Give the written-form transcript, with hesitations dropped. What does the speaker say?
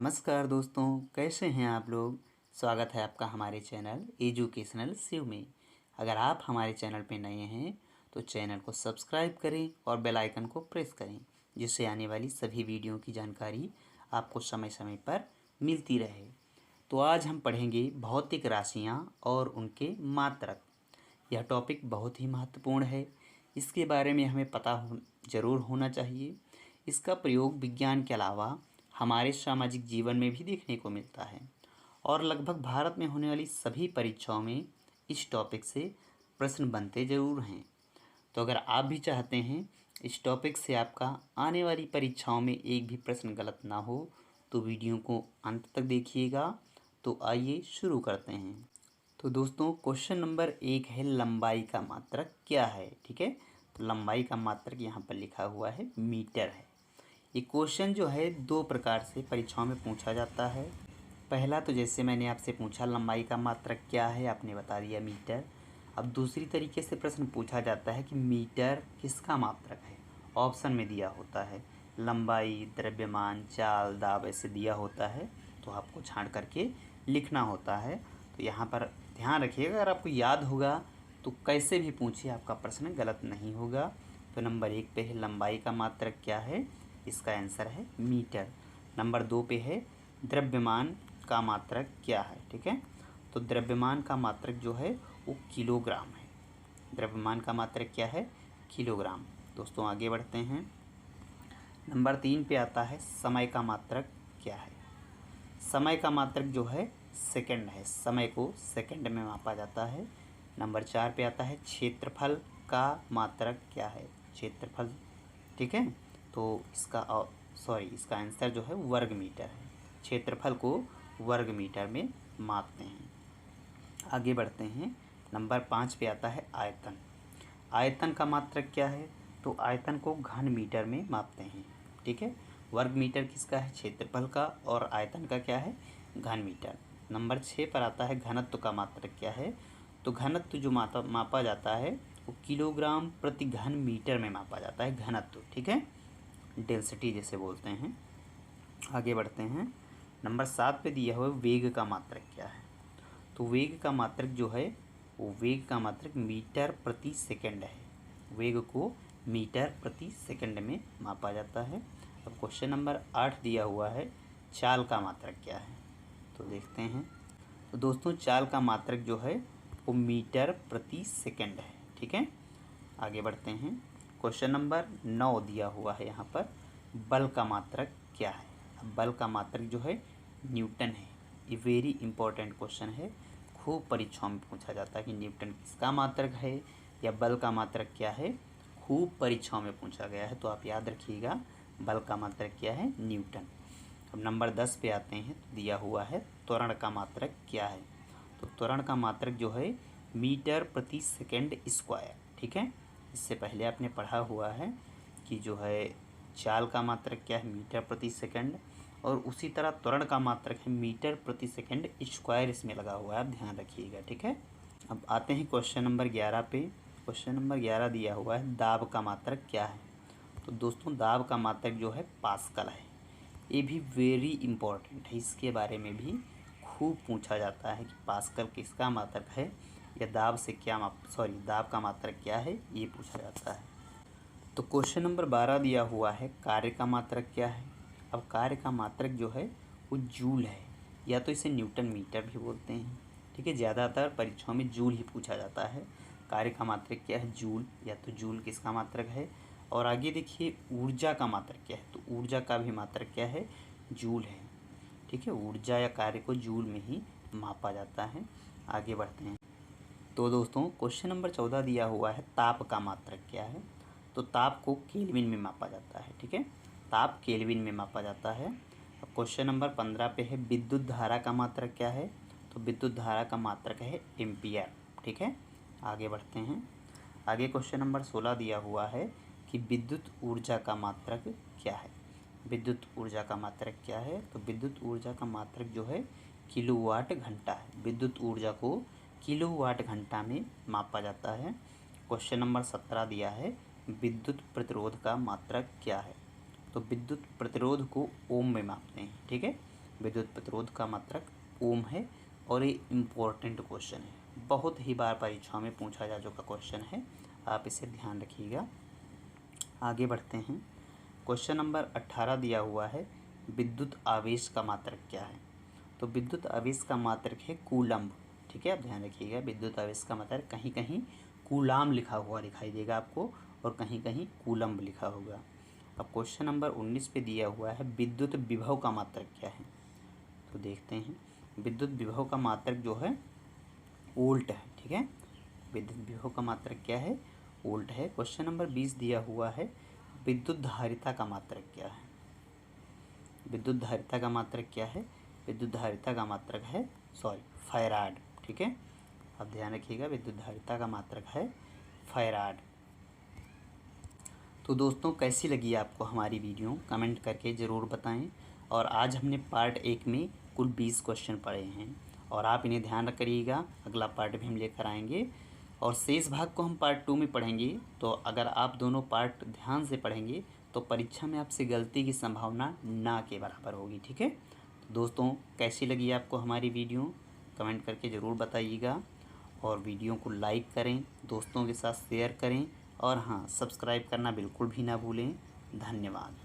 नमस्कार दोस्तों, कैसे हैं आप लोग। स्वागत है आपका हमारे चैनल एजुकेशनल शिव में। अगर आप हमारे चैनल पे नए हैं तो चैनल को सब्सक्राइब करें और बेल आइकन को प्रेस करें, जिससे आने वाली सभी वीडियो की जानकारी आपको समय समय पर मिलती रहे। तो आज हम पढ़ेंगे भौतिक राशियाँ और उनके मात्रक। यह टॉपिक बहुत ही महत्वपूर्ण है। इसके बारे में हमें पता ज़रूर होना चाहिए। इसका प्रयोग विज्ञान के अलावा हमारे सामाजिक जीवन में भी देखने को मिलता है और लगभग भारत में होने वाली सभी परीक्षाओं में इस टॉपिक से प्रश्न बनते ज़रूर हैं। तो अगर आप भी चाहते हैं इस टॉपिक से आपका आने वाली परीक्षाओं में एक भी प्रश्न गलत ना हो, तो वीडियो को अंत तक देखिएगा। तो आइए शुरू करते हैं। तो दोस्तों, क्वेश्चन नंबर 1 है लंबाई का मात्रक क्या है। ठीक है, तो लंबाई का मात्रक यहाँ पर लिखा हुआ है मीटर है। ये क्वेश्चन जो है दो प्रकार से परीक्षाओं में पूछा जाता है। पहला तो जैसे मैंने आपसे पूछा लंबाई का मात्रक क्या है, आपने बता दिया मीटर। अब दूसरी तरीके से प्रश्न पूछा जाता है कि मीटर किसका मात्रक है। ऑप्शन में दिया होता है लंबाई, द्रव्यमान, चाल, दाब ऐसे दिया होता है, तो आपको छांट करके लिखना होता है। तो यहाँ पर ध्यान रखिएगा, अगर आपको याद होगा तो कैसे भी पूछिए आपका प्रश्न गलत नहीं होगा। तो नंबर 1 पे है लंबाई का मात्रक क्या है, इसका आंसर है मीटर। नंबर 2 पे है द्रव्यमान का मात्रक क्या है। ठीक है, तो द्रव्यमान का मात्रक जो है वो किलोग्राम है। द्रव्यमान का मात्रक क्या है, किलोग्राम। दोस्तों आगे बढ़ते हैं। नंबर 3 पे आता है समय का मात्रक क्या है। समय का मात्रक जो है सेकंड है, समय को सेकंड में मापा जाता है। नंबर 4 पे आता है क्षेत्रफल का मात्रक क्या है, क्षेत्रफल। ठीक है, तो इसका आंसर जो है वर्ग मीटर है। क्षेत्रफल को वर्ग मीटर में मापते हैं। आगे बढ़ते हैं। नंबर 5 पे आता है आयतन। आयतन का मात्रक क्या है, तो आयतन को घन मीटर में मापते हैं। ठीक है, वर्ग मीटर किसका है, क्षेत्रफल का, और आयतन का क्या है, घन मीटर। नंबर 6 पर आता है घनत्व का मात्रक क्या है, तो घनत्व जो मापा जाता है वो किलोग्राम प्रति घन मीटर में मापा जाता है, घनत्व। ठीक है, डेंसिटी जैसे बोलते हैं। आगे बढ़ते हैं। नंबर 7 पे दिया हुआ वेग का मात्रक क्या है, तो वेग का मात्रक जो है वो वेग का मात्रक मीटर प्रति सेकंड है। वेग को मीटर प्रति सेकंड में मापा जाता है। अब क्वेश्चन नंबर 8 दिया हुआ है चाल का मात्रक क्या है, तो देखते हैं। तो दोस्तों चाल का मात्रक जो है वो मीटर प्रति सेकंड है। ठीक है, आगे बढ़ते हैं। क्वेश्चन नंबर 9 दिया हुआ है यहाँ पर बल का मात्रक क्या है। अब बल का मात्रक जो है न्यूटन है। ये वेरी इंपॉर्टेंट क्वेश्चन है, खूब परीक्षाओं में पूछा जाता है कि न्यूटन किसका मात्रक है या बल का मात्रक क्या है, खूब परीक्षाओं में पूछा गया है। तो आप याद रखिएगा बल का मात्रक क्या है, न्यूटन। अब नंबर 10 पे आते हैं, तो दिया हुआ है त्वरण का मात्रक क्या है। तो त्वरण का मात्रक जो है मीटर प्रति सेकंड स्क्वायर। ठीक है, इससे पहले आपने पढ़ा हुआ है कि जो है चाल का मात्रक क्या है, मीटर प्रति सेकंड, और उसी तरह त्वरण का मात्रक है मीटर प्रति सेकंड स्क्वायर, इसमें लगा हुआ है, आप ध्यान रखिएगा। ठीक है, अब आते हैं क्वेश्चन नंबर 11 पे। क्वेश्चन नंबर 11 दिया हुआ है दाब का मात्रक क्या है। तो दोस्तों दाब का मात्रक जो है पास्कल है। ये भी वेरी इंपॉर्टेंट है, इसके बारे में भी खूब पूछा जाता है कि पास्कल किसका मात्रक है या दाब से क्या दाब का मात्रक क्या है, ये पूछा जाता है। तो क्वेश्चन नंबर 12 दिया हुआ है कार्य का मात्रक क्या है। अब कार्य का मात्रक जो है वो जूल है, या तो इसे न्यूटन मीटर भी बोलते हैं। ठीक है, ज़्यादातर परीक्षाओं में जूल ही पूछा जाता है। कार्य का मात्रक क्या है, जूल, या तो जूल किसका मात्रक है। और आगे देखिए ऊर्जा का मात्रक क्या है, तो ऊर्जा का भी मात्रक क्या है, जूल है। ठीक है, ऊर्जा या कार्य को जूल में ही मापा जाता है। आगे बढ़ते हैं। तो दोस्तों क्वेश्चन नंबर 14 दिया हुआ है ताप का मात्रक क्या है। तो ताप को केल्विन में मापा जाता है। ठीक है, ताप केल्विन में मापा जाता है। अब क्वेश्चन नंबर 15 पे है विद्युत धारा का मात्रक क्या है। तो विद्युत धारा का मात्रक है एम्पियर। ठीक है, आगे बढ़ते हैं। आगे क्वेश्चन नंबर 16 दिया हुआ है कि विद्युत ऊर्जा का मात्रक क्या है। विद्युत ऊर्जा का मात्रक क्या है, तो विद्युत ऊर्जा का मात्रक जो है किलोवाट घंटा है। विद्युत ऊर्जा को किलोवाट घंटा में मापा जाता है। क्वेश्चन नंबर 17 दिया है विद्युत प्रतिरोध का मात्रक क्या है। तो विद्युत प्रतिरोध को ओम में मापते हैं। ठीक है, विद्युत प्रतिरोध का मात्रक ओम है और ये इम्पोर्टेंट क्वेश्चन है, बहुत ही बार परीक्षाओं में पूछा जा चुका क्वेश्चन है, आप इसे ध्यान रखिएगा। आगे बढ़ते हैं। क्वेश्चन नंबर 18 दिया हुआ है, विद्युत आवेश का मात्रक क्या है। तो विद्युत आवेश का मात्रक है कूलम्ब। ठीक है, आप ध्यान रखिएगा, विद्युत आवेश का मात्रक कहीं कहीं कूलाम लिखा हुआ दिखाई देगा आपको और कहीं कहीं कूलम्ब लिखा होगा। अब क्वेश्चन नंबर 19 पे दिया हुआ है, विद्युत विभव का मात्रक क्या है। तो देखते हैं, विद्युत विभव का मात्रक जो है वोल्ट है। ठीक है, विद्युत विभव का मात्रक क्या है, वोल्ट है। क्वेश्चन नंबर 20 दिया हुआ है, विद्युत धारिता का मात्रक क्या है। विद्युत धारिता का मात्रक क्या है, विद्युत धारिता का मात्रक है फैराड। ठीक है, आप ध्यान रखिएगा, विद्युत धारिता का मात्रक है फैराड। तो दोस्तों, कैसी लगी आपको हमारी वीडियो, कमेंट करके ज़रूर बताएं। और आज हमने पार्ट 1 में कुल 20 क्वेश्चन पढ़े हैं और आप इन्हें ध्यान रखिएगा, अगला पार्ट भी हम लेकर आएंगे और शेष भाग को हम पार्ट 2 में पढ़ेंगे। तो अगर आप दोनों पार्ट ध्यान से पढ़ेंगे तो परीक्षा में आपसे गलती की संभावना ना के बराबर होगी। ठीक है, तो दोस्तों, कैसी लगी आपको हमारी वीडियो, कमेंट करके ज़रूर बताइएगा और वीडियो को लाइक करें, दोस्तों के साथ शेयर करें और हाँ, सब्सक्राइब करना बिल्कुल भी ना भूलें। धन्यवाद।